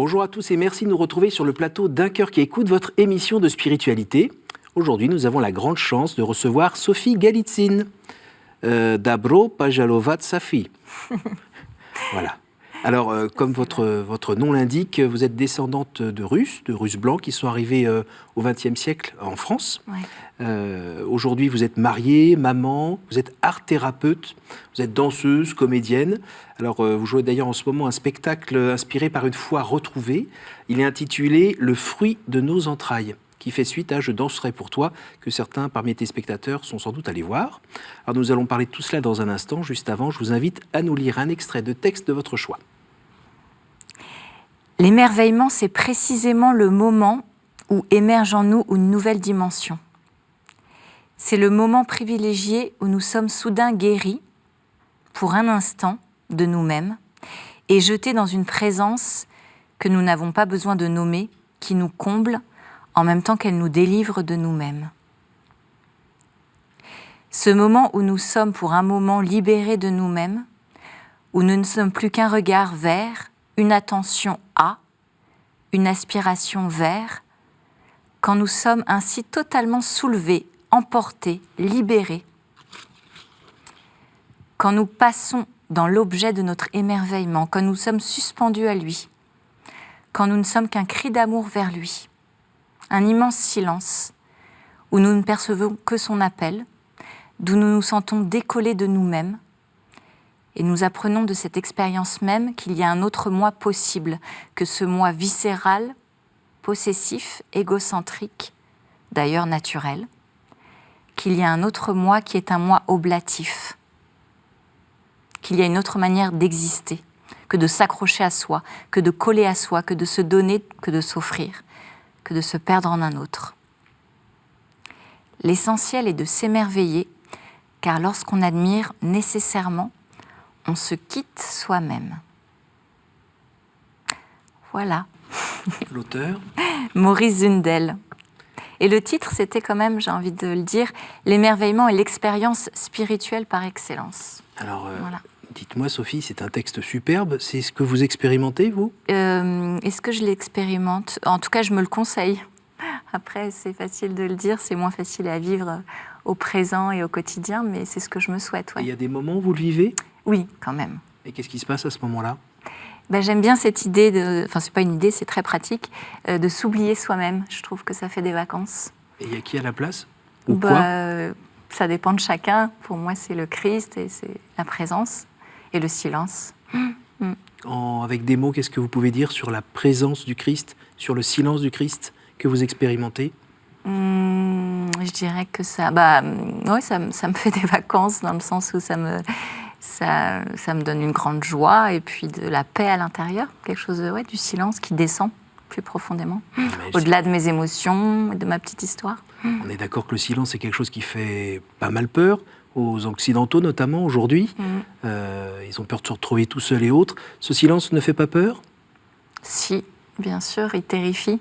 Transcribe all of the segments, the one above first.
Bonjour à tous et merci de nous retrouver sur le plateau d'Un cœur qui écoute, votre émission de spiritualité. Aujourd'hui, nous avons la grande chance de recevoir Sophie Galitzine, Dobro Pajalovat Safi. Voilà. Alors, comme votre nom l'indique, vous êtes descendante de Russes blancs qui sont arrivés au XXe siècle en France. Ouais. Aujourd'hui, vous êtes mariée, maman, vous êtes art-thérapeute, vous êtes danseuse, comédienne. Alors, vous jouez d'ailleurs en ce moment un spectacle inspiré par une foi retrouvée. Il est intitulé « Le fruit de nos entrailles », qui fait suite à « Je danserai pour toi », que certains parmi tes spectateurs sont sans doute allés voir. Alors, nous allons parler de tout cela dans un instant. Juste avant, je vous invite à nous lire un extrait de texte de votre choix. L'émerveillement, c'est précisément le moment où émerge en nous une nouvelle dimension. C'est le moment privilégié où nous sommes soudain guéris, pour un instant, de nous-mêmes, et jetés dans une présence que nous n'avons pas besoin de nommer, qui nous comble, en même temps qu'elle nous délivre de nous-mêmes. Ce moment où nous sommes pour un moment libérés de nous-mêmes, où nous ne sommes plus qu'un regard vers, une attention à, une aspiration vers, quand nous sommes ainsi totalement soulevés, emportés, libérés, quand nous passons dans l'objet de notre émerveillement, quand nous sommes suspendus à lui, quand nous ne sommes qu'un cri d'amour vers lui, un immense silence, où nous ne percevons que son appel, d'où nous nous sentons décollés de nous-mêmes, et nous apprenons de cette expérience même qu'il y a un autre moi possible que ce moi viscéral, possessif, égocentrique, d'ailleurs naturel, qu'il y a un autre moi qui est un moi oblatif, qu'il y a une autre manière d'exister, que de s'accrocher à soi, que de coller à soi, que de se donner, que de s'offrir, que de se perdre en un autre. L'essentiel est de s'émerveiller, car lorsqu'on admire nécessairement, on se quitte soi-même. Voilà. L'auteur ? Maurice Zundel. Et le titre, c'était quand même, j'ai envie de le dire, l'émerveillement et l'expérience spirituelle par excellence. Alors, voilà. Dites-moi, Sophie, c'est un texte superbe. C'est ce que vous expérimentez, vous ? Est-ce que je l'expérimente ? En tout cas, je me le conseille. Après, c'est facile de le dire, c'est moins facile à vivre au présent et au quotidien, mais c'est ce que je me souhaite. Ouais. Il y a des moments où vous le vivez ? Oui, quand même. Et qu'est-ce qui se passe à ce moment-là ? J'aime bien cette idée, enfin c'est pas une idée, c'est très pratique, de s'oublier soi-même. Je trouve que ça fait des vacances. Et il y a qui à la place ? Ou quoi ? Ça dépend de chacun. Pour moi, c'est le Christ et c'est la présence et le silence. Avec des mots, qu'est-ce que vous pouvez dire sur la présence du Christ, sur le silence du Christ que vous expérimentez ? Je dirais que ça me fait des vacances dans le sens où ça me donne une grande joie et puis de la paix à l'intérieur, quelque chose du silence qui descend plus profondément, au-delà de mes émotions et de ma petite histoire. On est d'accord que le silence, c'est quelque chose qui fait pas mal peur, aux Occidentaux notamment aujourd'hui. Ils ont peur de se retrouver tout seuls et autres. Ce silence ne fait pas peur ? Si, bien sûr, il terrifie.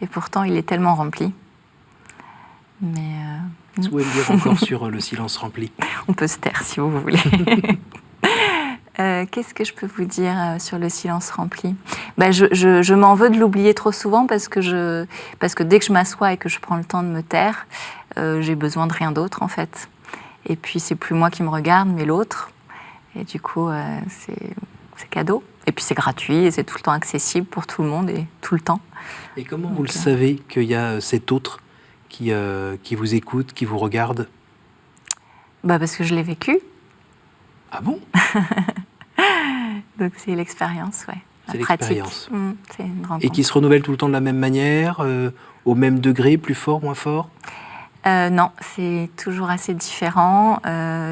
Et pourtant, il est tellement rempli. Mais vous pouvez me dire encore sur le silence rempli ? On peut se taire si vous voulez. Qu'est-ce que je peux vous dire sur le silence rempli ? Je m'en veux de l'oublier trop souvent parce que dès que je m'assois et que je prends le temps de me taire, j'ai besoin de rien d'autre en fait. Et puis c'est plus moi qui me regarde, mais l'autre. Et du coup, c'est cadeau. Et puis c'est gratuit et c'est tout le temps accessible pour tout le monde et tout le temps. Et comment vous le savez qu'il y a cet autre qui vous écoute, qui vous regarde ? Parce que je l'ai vécu. Ah bon ? Donc c'est l'expérience, ouais. C'est l'expérience. C'est une rencontre. Et qui se renouvelle tout le temps de la même manière, au même degré, plus fort, moins fort ? Non, c'est toujours assez différent,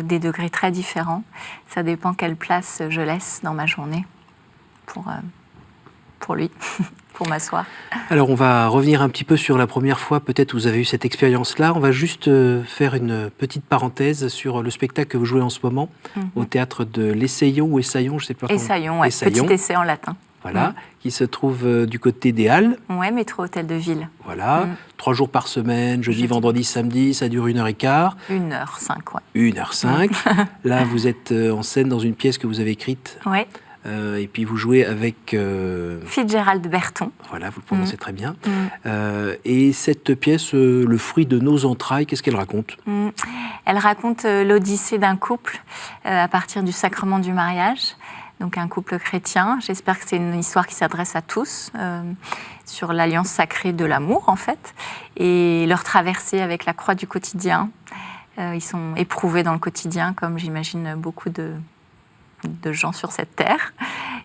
des degrés très différents. Ça dépend quelle place je laisse dans ma journée pour lui, pour m'asseoir. Alors, on va revenir un petit peu sur la première fois, peut-être vous avez eu cette expérience-là. On va juste faire une petite parenthèse sur le spectacle que vous jouez en ce moment, au théâtre de l'Essaillon ou Essaillon, je ne sais pas comment. Essaillon, ouais, petit essai en latin. Voilà, qui se trouve du côté des Halles. Ouais, métro Hôtel de Ville. Voilà, 3 jours par semaine, jeudi, vendredi, samedi, ça dure 1h15. 1h05, ouais. 1h05. Là, vous êtes en scène dans une pièce que vous avez écrite Et puis vous jouez avec... Fitzgerald Berton. Voilà, vous le prononcez très bien. Et cette pièce, Le fruit de nos entrailles, qu'est-ce qu'elle raconte? Elle raconte l'odyssée d'un couple à partir du sacrement du mariage. Donc un couple chrétien. J'espère que c'est une histoire qui s'adresse à tous, sur l'alliance sacrée de l'amour, en fait, et leur traversée avec la croix du quotidien. Ils sont éprouvés dans le quotidien, comme j'imagine beaucoup de gens sur cette terre.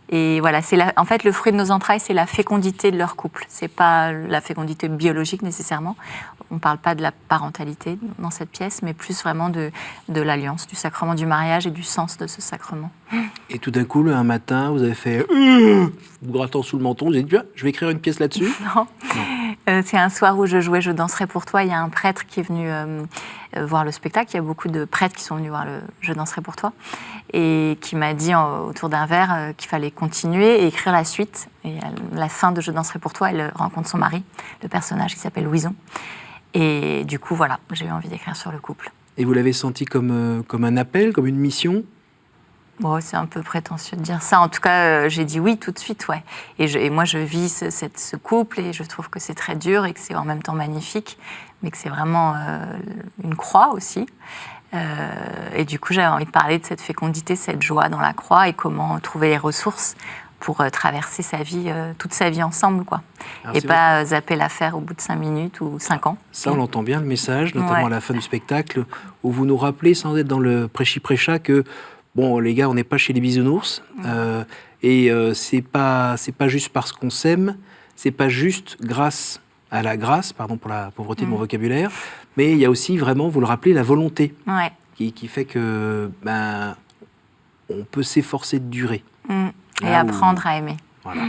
Et voilà, en fait, le fruit de nos entrailles, c'est la fécondité de leur couple. C'est pas la fécondité biologique nécessairement. On parle pas de la parentalité dans cette pièce, mais plus vraiment de l'alliance, du sacrement du mariage et du sens de ce sacrement. Et tout d'un coup, un matin, vous avez fait vous grattant sous le menton, vous avez dit tiens, je vais écrire une pièce là-dessus. Non. C'est un soir où je jouais Je danserai pour toi. Il y a un prêtre qui est venu voir le spectacle. Il y a beaucoup de prêtres qui sont venus voir le Je danserai pour toi et qui m'a dit autour d'un verre qu'il fallait continuer et écrire la suite. Et à la fin de Je danserai pour toi, elle rencontre son mari, le personnage qui s'appelle Louison. Et du coup, voilà, j'ai eu envie d'écrire sur le couple. Et vous l'avez senti comme un appel, comme une mission? Bon, c'est un peu prétentieux de dire ça. En tout cas, j'ai dit oui tout de suite, ouais. Et moi, je vis ce couple et je trouve que c'est très dur et que c'est en même temps magnifique, mais que c'est vraiment une croix aussi. Et du coup, j'avais envie de parler de cette fécondité, cette joie dans la croix et comment trouver les ressources pour traverser sa vie, toute sa vie ensemble, quoi. Alors, et pas zapper l'affaire au bout de 5 minutes ou 5 ans. Ça, on l'entend bien, le message, notamment à la fin du spectacle, où vous nous rappelez, sans être dans le prêchi-prêcha, que bon, les gars, on n'est pas chez les bisounours, et c'est pas juste parce qu'on s'aime, c'est pas juste grâce à la grâce, pardon pour la pauvreté de mon vocabulaire, mais il y a aussi vraiment, vous le rappelez, la volonté qui fait que on peut s'efforcer de durer. Et apprendre à aimer. Voilà.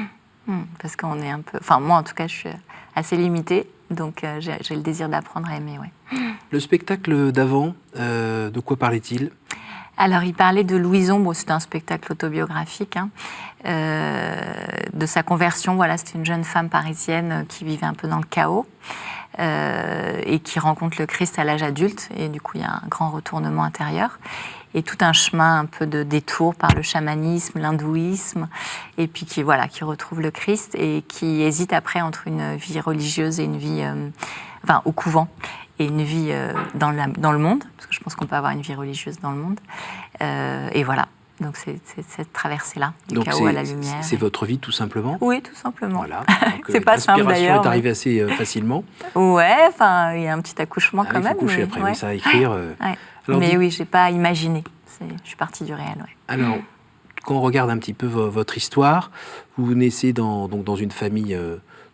Parce qu'on est un peu... Enfin, moi, en tout cas, je suis assez limitée, donc j'ai le désir d'apprendre à aimer, ouais. Le spectacle d'avant, de quoi parlait-il ? Alors, il parlait de Louison, bon, c'était un spectacle autobiographique, de sa conversion. Voilà, c'était une jeune femme parisienne qui vivait un peu dans le chaos et qui rencontre le Christ à l'âge adulte. Et du coup, il y a un grand retournement intérieur. Et tout un chemin un peu de détour par le chamanisme, l'hindouisme, et puis qui retrouve le Christ et qui hésite après entre une vie religieuse et une vie au couvent et une vie dans le monde, parce que je pense qu'on peut avoir une vie religieuse dans le monde. Et voilà, donc c'est cette traversée-là, du chaos à la lumière. C'est votre vie tout simplement ? Oui, tout simplement. Voilà. C'est pas simple d'ailleurs. L'inspiration est arrivée assez facilement. Ouais, enfin, il y a un petit accouchement quand même. Il faut coucher après, mais ça à écrire. Alors, mais oui, j'ai pas imaginé. Je suis partie du réel, ouais. Alors, quand on regarde un petit peu votre histoire, vous naissez dans une famille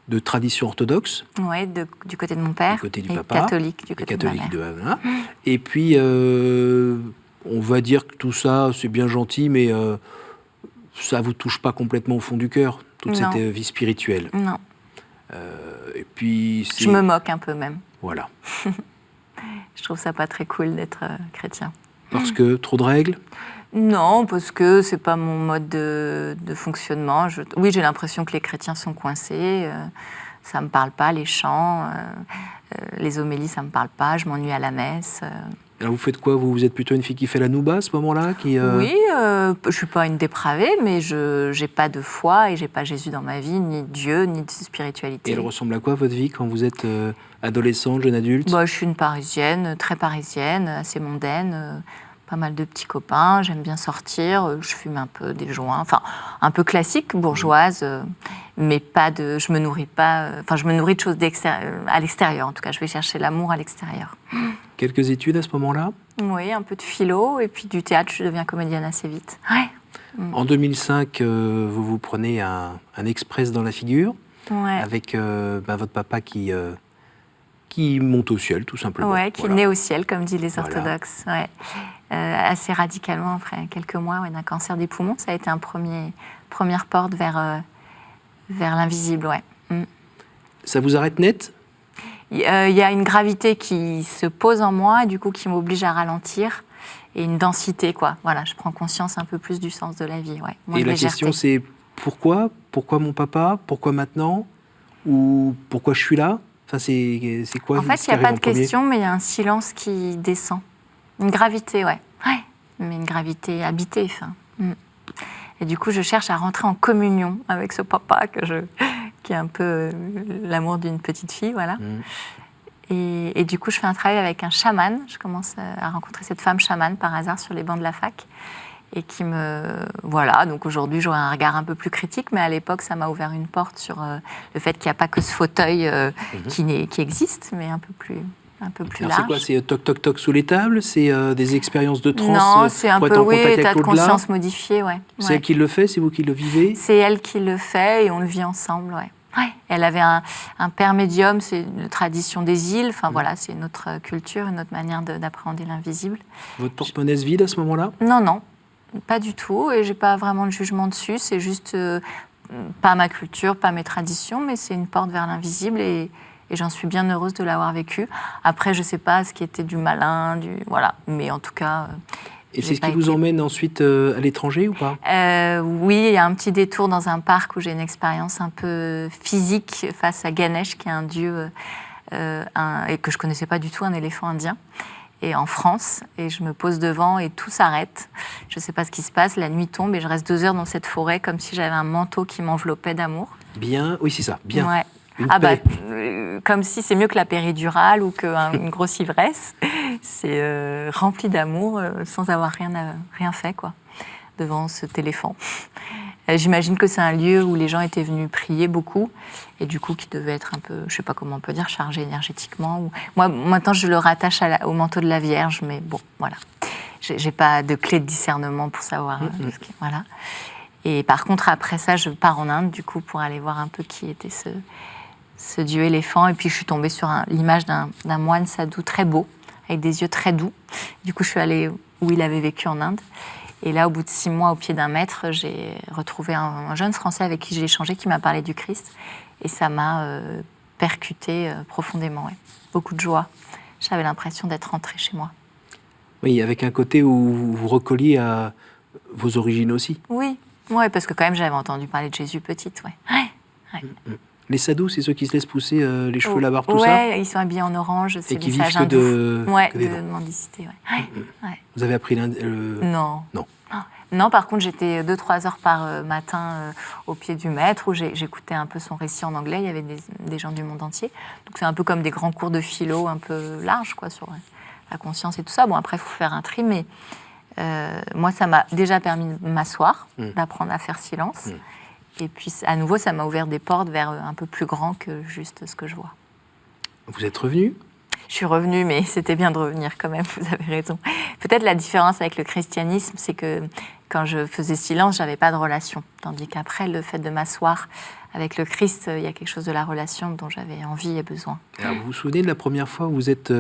de tradition orthodoxe. Oui, du côté de mon père. Du côté du et papa. Catholique du côté catholique de ma mère. Voilà. Et puis, on va dire que tout ça, c'est bien gentil, mais ça ne vous touche pas complètement au fond du cœur, toute cette vie spirituelle. Non. Et puis, je me moque un peu même. Voilà. Je trouve ça pas très cool d'être chrétien. Parce que trop de règles ? Non, parce que c'est pas mon mode de fonctionnement. Oui, j'ai l'impression que les chrétiens sont coincés. Ça me parle pas, les chants, les homélies, ça me parle pas. Je m'ennuie à la messe. Alors vous faites quoi ? Vous êtes plutôt une fille qui fait la nouba à ce moment-là Oui, je suis pas une dépravée, mais je j'ai pas de foi et j'ai pas Jésus dans ma vie, ni Dieu, ni de spiritualité. Et elle ressemble à quoi votre vie quand vous êtes adolescente, jeune adulte ? Je suis une Parisienne, très parisienne, assez mondaine. Pas mal de petits copains, j'aime bien sortir, je fume un peu des joints, enfin un peu classique, bourgeoise, mais pas de, je me nourris de choses à l'extérieur, en tout cas, je vais chercher l'amour à l'extérieur. Quelques études à ce moment-là ? Oui, un peu de philo, et puis du théâtre, je deviens comédienne assez vite. Ouais. En 2005, vous vous prenez un express dans la figure, avec votre papa qui monte au ciel, tout simplement. Oui, qui naît au ciel, comme disent les orthodoxes. Ouais. Assez radicalement, après quelques mois, d'un cancer des poumons. Ça a été première porte vers l'invisible, Ça vous arrête net ? Il y a une gravité qui se pose en moi, et du coup, qui m'oblige à ralentir, et une densité, quoi. Voilà, je prends conscience un peu plus du sens de la vie, Moins et de la légèreté. question, c'est pourquoi ? Pourquoi mon papa ? Pourquoi maintenant ? Ou pourquoi je suis là ? Enfin, c'est quoi ? En fait, il n'y a pas de question, mais il y a un silence qui descend. Une gravité, mais une gravité habitée. Et du coup, je cherche à rentrer en communion avec ce papa qui est un peu l'amour d'une petite fille, voilà. Et du coup, je fais un travail avec un chaman. Je commence à rencontrer cette femme chamane par hasard sur les bancs de la fac. Et qui me... Voilà, donc aujourd'hui, j'aurais un regard un peu plus critique, mais à l'époque, ça m'a ouvert une porte sur le fait qu'il n'y a pas que ce fauteuil qui existe, mais un peu plus Alors large. c'est quoi? C'est toc toc toc sous les tables? C'est des expériences de transe Non, c'est un pour peu, être en contact avec état de l'au-delà? conscience modifié, ouais. C'est elle qui le fait? C'est vous qui le vivez? C'est elle qui le fait et on le vit ensemble, ouais. Ouais. Elle avait un père médium, c'est une tradition des îles, enfin voilà, c'est une autre culture, une autre manière d'appréhender l'invisible. Votre porte-monnaie se vide à ce moment-là? Non, pas du tout, et j'ai pas vraiment de jugement dessus, c'est juste pas ma culture, pas mes traditions, mais c'est une porte vers l'invisible et j'en suis bien heureuse de l'avoir vécu. Après, je sais pas ce qui était du malin, voilà, mais en tout cas... Et c'est ce qui vous emmène ensuite à l'étranger ou pas? Oui, il y a un petit détour dans un parc où j'ai une expérience un peu physique face à Ganesh, qui est un dieu et que je connaissais pas du tout, un éléphant indien. Et en France, et je me pose devant et tout s'arrête. Je ne sais pas ce qui se passe, la nuit tombe et je reste 2 heures dans cette forêt comme si j'avais un manteau qui m'enveloppait d'amour. Bien, oui c'est ça, bien. Ouais. Comme si c'est mieux que la péridurale ou qu'une grosse ivresse. C'est rempli d'amour sans avoir rien fait, quoi, devant cet éléphant. J'imagine que c'est un lieu où les gens étaient venus prier beaucoup et du coup qui devait être un peu, je sais pas comment on peut dire, chargé énergétiquement. Moi, maintenant, je le rattache au manteau de la Vierge, mais bon, voilà. J'ai pas de clé de discernement pour savoir. Voilà. Et par contre, après ça, je pars en Inde, du coup, pour aller voir un peu qui était ce dieu éléphant. Et puis, je suis tombée sur l'image d'un moine sadhu très beau, avec des yeux très doux. Du coup, je suis allée où il avait vécu en Inde. Et là, au bout de 6 mois, au pied d'un maître, j'ai retrouvé un jeune Français avec qui j'ai échangé, qui m'a parlé du Christ. Et ça m'a percuté profondément. Ouais. Beaucoup de joie. J'avais l'impression d'être rentrée chez moi. Oui, avec un côté où vous vous recolliez à vos origines aussi. Oui, ouais, parce que quand même, j'avais entendu parler de Jésus petite. Ouais. Les sadhus, c'est ceux qui se laissent pousser les cheveux, la barbe, tout ça? Ouais, ils sont habillés en orange, c'est qui des vivent sages que hindous. de mendicité, ouais. Vous avez appris Non. Non, par contre, j'étais 2-3 heures par matin au pied du maître où j'écoutais un peu son récit en anglais. Il y avait des gens du monde entier. Donc, c'est un peu comme des grands cours de philo un peu larges, quoi, sur la conscience et tout ça. Bon, après, il faut faire un tri, mais moi, ça m'a déjà permis de m'asseoir, d'apprendre à faire silence. Et puis, à nouveau, ça m'a ouvert des portes vers un peu plus grand que juste ce que je vois. Vous êtes revenu? Je suis revenue, mais c'était bien de revenir quand même, vous avez raison. Peut-être la différence avec le christianisme, c'est que quand je faisais silence, j'avais pas de relation. Tandis qu'après, le fait de m'asseoir avec le Christ, il y a quelque chose de la relation dont j'avais envie et besoin. Alors, vous vous souvenez de la première fois où vous êtes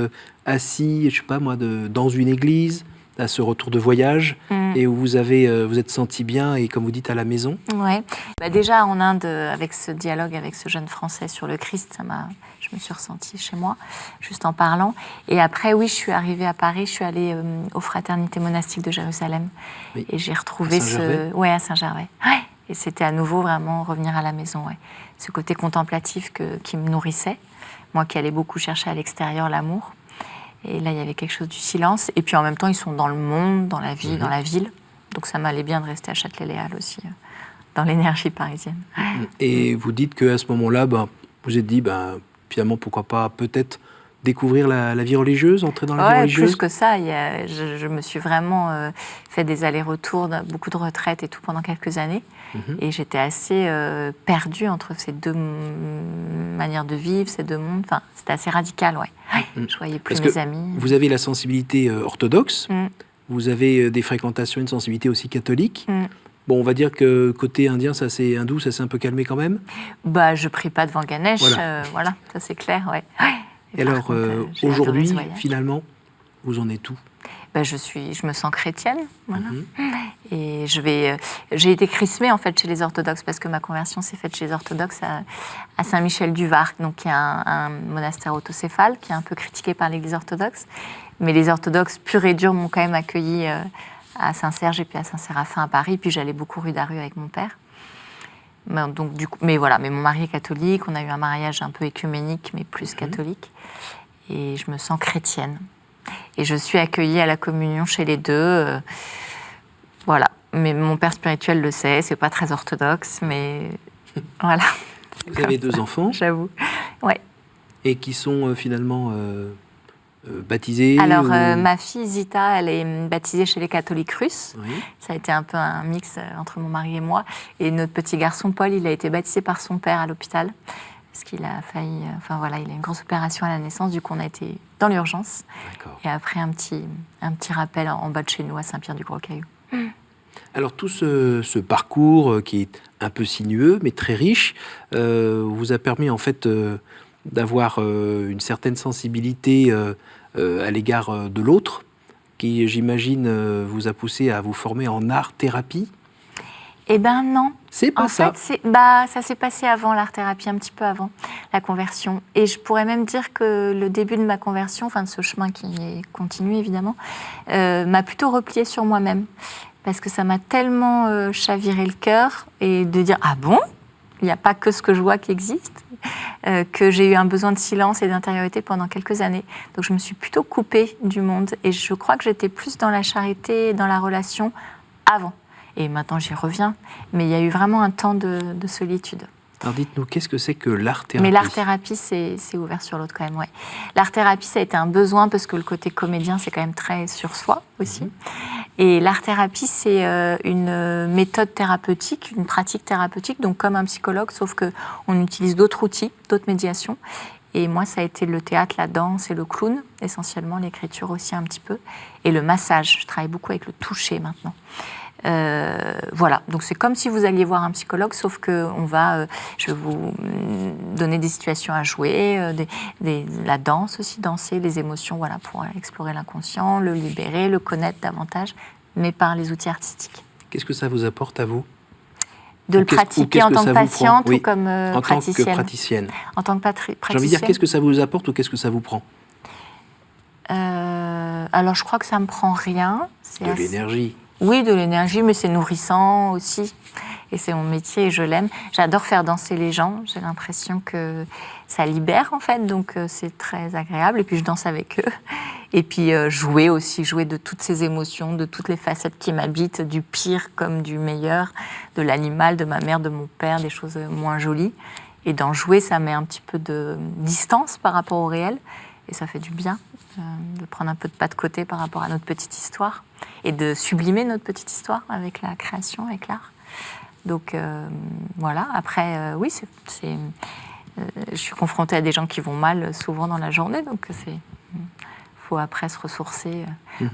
assis, je sais pas moi, dans une église, à ce retour de voyage, et où vous êtes senti bien et, comme vous dites, à la maison? Oui. Déjà en Inde, avec ce dialogue avec ce jeune Français sur le Christ, je me suis ressentie chez moi, juste en parlant. Et après, oui, je suis arrivée à Paris, je suis allée aux Fraternités monastiques de Jérusalem. Oui. Et j'ai retrouvé à Saint-Gervais. Ouais. Et c'était à nouveau vraiment revenir à la maison. Ouais. Ce côté contemplatif qui me nourrissait. Moi qui allais beaucoup chercher à l'extérieur l'amour. Et là, il y avait quelque chose du silence. Et puis en même temps, ils sont dans le monde, dans la vie, dans la ville. Donc ça m'allait bien de rester à Châtelet-Les-Halles aussi, dans l'énergie parisienne. Et vous dites qu'à ce moment-là, vous vous êtes dit, finalement, pourquoi pas peut-être découvrir la vie religieuse, entrer dans la vie religieuse? Plus que ça. Je me suis vraiment fait des allers-retours, beaucoup de retraites et tout pendant quelques années. Et j'étais assez perdue entre ces deux manières de vivre, ces deux mondes. Enfin, c'était assez radical, ouais. Je voyais plus mes amis. Vous avez la sensibilité orthodoxe, vous avez des fréquentations, une sensibilité aussi catholique. Bon, on va dire que côté indien, hindou, ça s'est un peu calmé quand même. Je prie pas devant Ganesh, voilà, ça c'est clair, ouais. Et alors, aujourd'hui, finalement, vous en êtes où? Je me sens chrétienne, voilà. Et j'ai été chrismée en fait chez les orthodoxes parce que ma conversion s'est faite chez les orthodoxes à Saint-Michel-du-Var, donc qui est un monastère autocéphale qui est un peu critiqué par l'Église orthodoxe. Mais les orthodoxes purs et durs m'ont quand même accueillie à Saint-Serge et puis à Saint-Séraphin à Paris. Puis j'allais beaucoup rue d'Aru avec mon père. Donc, du coup, mais mon mari est catholique. On a eu un mariage un peu écuménique, mais plus catholique. Et je me sens chrétienne. Et je suis accueillie à la communion chez les deux. Voilà. Mais mon père spirituel le sait, c'est pas très orthodoxe, mais voilà. Vous avez 2 enfants. J'avoue. Ouais. Et qui sont finalement baptisés. Alors, ou... ma fille Zita, elle est baptisée chez les catholiques russes. Oui. Ça a été un peu un mix entre mon mari et moi. Et notre petit garçon Paul, il a été baptisé par son père à l'hôpital. Parce qu'il a failli... Enfin voilà, il a eu une grosse opération à la naissance. Du coup, on a été dans l'urgence. D'accord. Et après, un petit rappel en bas de chez nous, à Saint-Pierre-du-Gros-Caillou. Alors tout ce parcours qui est un peu sinueux mais très riche vous a permis en fait d'avoir une certaine sensibilité à l'égard de l'autre qui j'imagine vous a poussé à vous former en art-thérapie. Eh ben non. C'est pas ça. Fait, ça s'est passé avant l'art-thérapie, un petit peu avant la conversion. Et je pourrais même dire que le début de ma conversion, enfin de ce chemin qui est continu évidemment, m'a plutôt repliée sur moi-même. Parce que ça m'a tellement chaviré le cœur et de dire « Ah bon ? Il n'y a pas que ce que je vois qui existe ?» que j'ai eu un besoin de silence et d'intériorité pendant quelques années. Donc je me suis plutôt coupée du monde. Et je crois que j'étais plus dans la charité, dans la relation avant. Et maintenant, j'y reviens. Mais il y a eu vraiment un temps de solitude. Alors dites-nous, qu'est-ce que c'est que l'art-thérapie ? Mais l'art-thérapie, c'est ouvert sur l'autre quand même, ouais. L'art-thérapie, ça a été un besoin parce que le côté comédien, c'est quand même très sur soi aussi. Et l'art-thérapie, c'est une méthode thérapeutique, une pratique thérapeutique, donc comme un psychologue, sauf qu'on utilise d'autres outils, d'autres médiations. Et moi, ça a été le théâtre, la danse et le clown, essentiellement, l'écriture aussi un petit peu. Et le massage, je travaille beaucoup avec le toucher maintenant. Voilà, donc c'est comme si vous alliez voir un psychologue, sauf que je vais vous donner des situations à jouer, la danse aussi, danser, les émotions, voilà, pour explorer l'inconscient, le libérer, le connaître davantage, mais par les outils artistiques. Qu'est-ce que ça vous apporte à vous ? De le pratiquer en tant que patiente ou comme en praticienne. tant que praticienne. En tant que praticienne. J'ai envie de dire, qu'est-ce que ça vous apporte ou qu'est-ce que ça vous prend ? Alors, je crois que ça me prend rien. De l'énergie. Oui, de l'énergie, mais c'est nourrissant aussi. Et c'est mon métier et je l'aime. J'adore faire danser les gens. J'ai l'impression que ça libère, en fait. Donc, c'est très agréable. Et puis, je danse avec eux. Et puis, jouer aussi. Jouer de toutes ces émotions, de toutes les facettes qui m'habitent, du pire comme du meilleur, de l'animal, de ma mère, de mon père, des choses moins jolies. Et d'en jouer, ça met un petit peu de distance par rapport au réel. Et ça fait du bien de prendre un peu de pas de côté par rapport à notre petite histoire et de sublimer notre petite histoire avec la création, avec l'art. Donc voilà, après, oui, je suis confrontée à des gens qui vont mal souvent dans la journée, donc il faut après se ressourcer.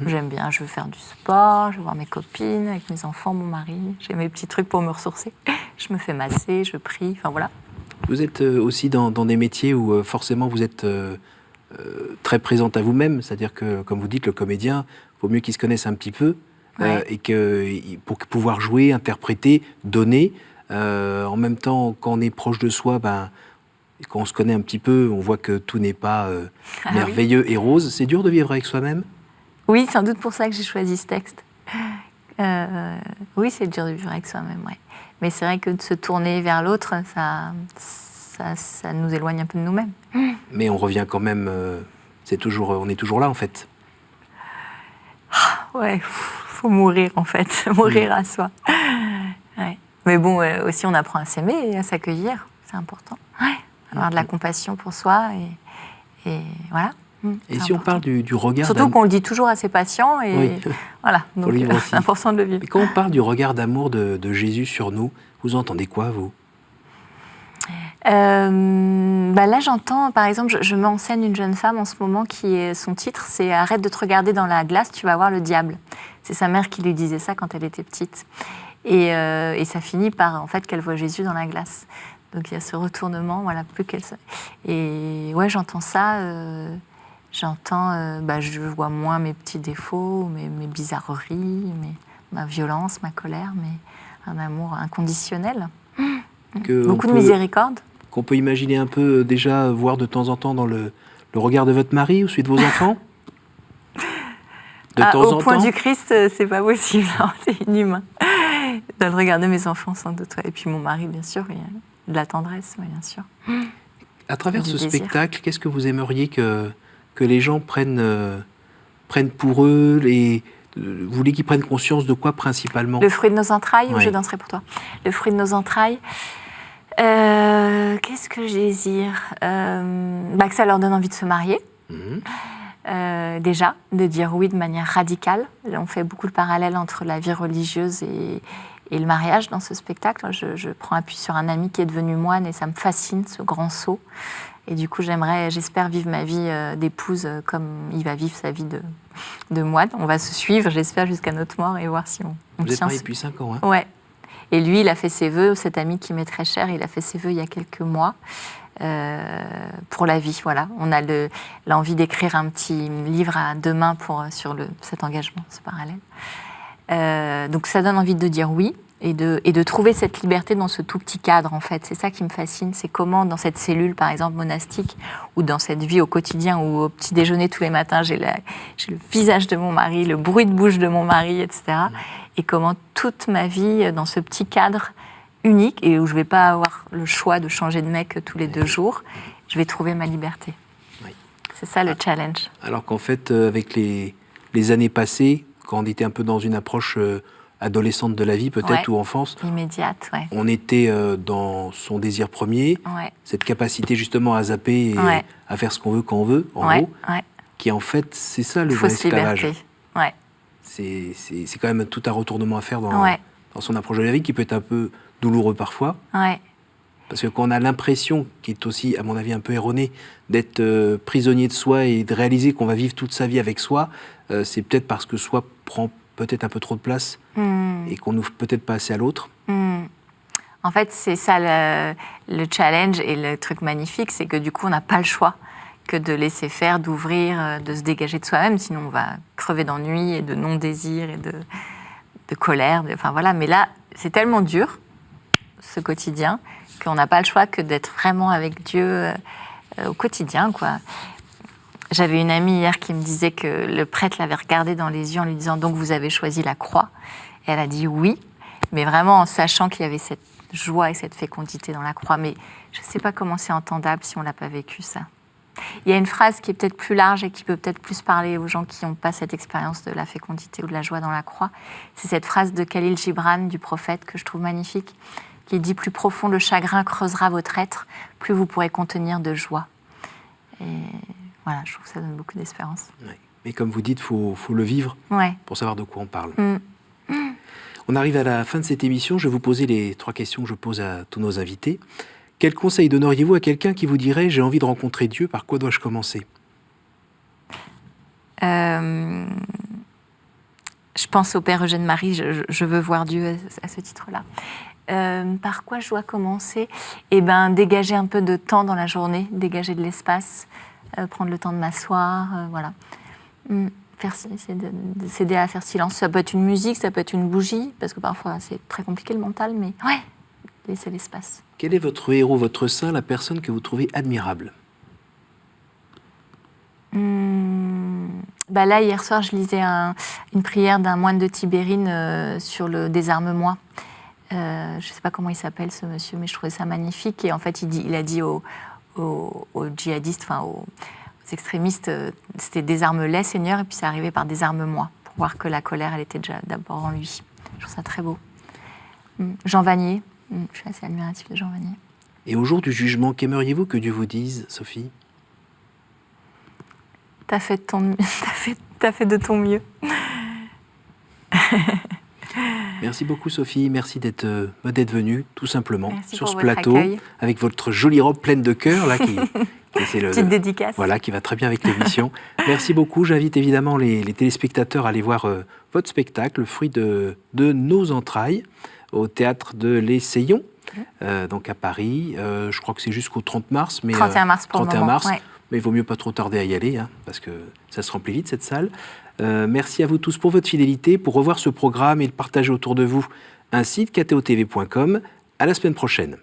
J'aime bien, je veux faire du sport, je veux voir mes copines, avec mes enfants, mon mari, j'ai mes petits trucs pour me ressourcer. Je me fais masser, je prie, enfin voilà. Vous êtes aussi dans des métiers où forcément vous êtes... très présente à vous-même, c'est-à-dire que, comme vous dites, le comédien, il vaut mieux qu'il se connaisse un petit peu, et que pour pouvoir jouer, interpréter, donner, en même temps, quand on est proche de soi, quand on se connaît un petit peu, on voit que tout n'est pas merveilleux et rose. C'est dur de vivre avec soi-même ? Oui, sans doute pour ça que j'ai choisi ce texte. Oui, c'est dur de vivre avec soi-même, ouais. Mais c'est vrai que de se tourner vers l'autre, ça nous éloigne un peu de nous-mêmes. Mais on revient quand même, on est toujours là en fait. Ouais, faut mourir en fait, mourir à soi. Ouais. Mais bon, aussi on apprend à s'aimer et à s'accueillir, c'est important. Ouais. Avoir de la compassion pour soi et voilà. Et si on parle du regard surtout qu'on le dit toujours à ses patients et oui. voilà, donc c'est important de le vivre. Et quand on parle du regard d'amour de Jésus sur nous, vous entendez quoi vous ? Là, j'entends, par exemple, je m'enseigne une jeune femme en ce moment son titre, c'est « Arrête de te regarder dans la glace, tu vas voir le diable ». C'est sa mère qui lui disait ça quand elle était petite. Et ça finit par, en fait, qu'elle voit Jésus dans la glace. Donc, il y a ce retournement, voilà, plus qu'elle... Et ouais, j'entends ça, je vois moins mes petits défauts, mes bizarreries, ma violence, ma colère, mais un amour inconditionnel. Beaucoup de miséricorde. Qu'on peut imaginer un peu déjà, voir de temps en temps dans le regard de votre mari ou celui de vos enfants ? Au point du Christ, c'est pas possible, c'est inhumain. De le regarder mes enfants, sans doute. Ouais. Et puis mon mari, bien sûr, il y a de la tendresse, bien sûr. À travers ce spectacle, qu'est-ce que vous aimeriez que les gens prennent pour eux, Vous voulez qu'ils prennent conscience de quoi principalement? Le fruit de nos entrailles, ou Oui. je danserai pour toi? Le fruit de nos entrailles. Qu'est-ce que je désire? Que ça leur donne envie de se marier. Déjà, de dire oui de manière radicale. On fait beaucoup le parallèle entre la vie religieuse et le mariage dans ce spectacle. Je prends appui sur un ami qui est devenu moine et ça me fascine, ce grand saut. Et du coup, j'espère vivre ma vie d'épouse comme il va vivre sa vie de moine. On va se suivre, j'espère, jusqu'à notre mort et voir si on Vous êtes tient. mariés depuis 5 ans, hein? Ouais. Et lui, il a fait ses vœux, cet ami qui m'est très cher, il a fait ses vœux il y a quelques mois pour la vie. Voilà. On a l'envie d'écrire un petit livre à 2 mains sur cet engagement, ce parallèle. Donc ça donne envie de dire oui et de trouver cette liberté dans ce tout petit cadre, en fait. C'est ça qui me fascine, c'est comment dans cette cellule, par exemple, monastique, ou dans cette vie au quotidien, ou au petit déjeuner tous les matins, j'ai le visage de mon mari, le bruit de bouche de mon mari, etc. Et comment toute ma vie, dans ce petit cadre unique, et où je ne vais pas avoir le choix de changer de mec tous les 2 jours, je vais trouver ma liberté. Oui. C'est ça le challenge. Alors qu'en fait, avec les années passées, quand on était un peu dans une approche adolescente de la vie, peut-être, ou enfance, immédiate, ouais. on était dans son désir premier, cette capacité justement à zapper et à faire ce qu'on veut quand on veut, en gros, qui en fait, c'est ça le vrai esclavage. Liberté. C'est quand même tout un retournement à faire dans son approche de la vie, qui peut être un peu douloureux parfois. Parce que quand on a l'impression, qui est aussi, à mon avis, un peu erronée, d'être prisonnier de soi et de réaliser qu'on va vivre toute sa vie avec soi, c'est peut-être parce que soi prend peut-être un peu trop de place et qu'on n'ouvre peut-être pas assez à l'autre. En fait, c'est ça le challenge et le truc magnifique, c'est que du coup, on n'a pas le choix que de laisser faire, d'ouvrir, de se dégager de soi-même, sinon on va crever d'ennui et de non-désir et de colère. Enfin voilà, mais là, c'est tellement dur, ce quotidien, qu'on n'a pas le choix que d'être vraiment avec Dieu au quotidien, quoi. J'avais une amie hier qui me disait que le prêtre l'avait regardée dans les yeux en lui disant « Donc vous avez choisi la croix ?» Et elle a dit « Oui », mais vraiment en sachant qu'il y avait cette joie et cette fécondité dans la croix. Mais je ne sais pas comment c'est entendable si on ne l'a pas vécu, ça. Il y a une phrase qui est peut-être plus large et qui peut peut-être plus parler aux gens qui n'ont pas cette expérience de la fécondité ou de la joie dans la croix. C'est cette phrase de Khalil Gibran, du prophète, que je trouve magnifique, qui dit « Plus profond le chagrin creusera votre être, plus vous pourrez contenir de joie. » Et voilà, je trouve que ça donne beaucoup d'espérance. Oui. Mais comme vous dites, il faut le vivre pour savoir de quoi on parle. On arrive à la fin de cette émission. Je vais vous poser les 3 questions que je pose à tous nos invités. Quel conseil donneriez-vous à quelqu'un qui vous dirait « J'ai envie de rencontrer Dieu, par quoi dois-je commencer ?» Je pense au Père Eugène Marie, je veux voir Dieu à ce titre-là. Par quoi je dois commencer? Eh bien, dégager un peu de temps dans la journée, dégager de l'espace, prendre le temps de m'asseoir, voilà. S'aider à faire silence. Ça peut être une musique, ça peut être une bougie, parce que parfois c'est très compliqué le mental, mais laisser l'espace. Quel est votre héros, votre saint, la personne que vous trouvez admirable? Là, hier soir, je lisais une prière d'un moine de Tibérine sur le désarme-moi. Je ne sais pas comment il s'appelle, ce monsieur, mais je trouvais ça magnifique. Et en fait, il a dit aux djihadistes, enfin aux extrémistes, c'était « désarme-les, Seigneur », et puis c'est arrivé par « désarme-moi », pour voir que la colère, elle était déjà d'abord en lui. Je trouve ça très beau. Jean Vanier, je suis assez admirative de Jean Vanier. Et au jour du jugement, qu'aimeriez-vous que Dieu vous dise, Sophie? T'as fait de ton mieux. Merci beaucoup, Sophie. Merci d'être venue, tout simplement, Merci sur pour ce votre plateau, accueil. avec votre jolie robe pleine de cœur, là, Petite dédicace. Voilà, qui va très bien avec l'émission. Merci beaucoup. J'invite évidemment les téléspectateurs à aller voir votre spectacle, Le fruit de nos entrailles, au théâtre de l'Essayon, donc à Paris. Je crois que c'est jusqu'au 30 mars. Mais, 31 mars pour 31 le moment. mars. Mais il vaut mieux pas trop tarder à y aller, parce que ça se remplit vite, cette salle. Merci à vous tous pour votre fidélité. Pour revoir ce programme et le partager autour de vous, un site ktotv.com. À la semaine prochaine.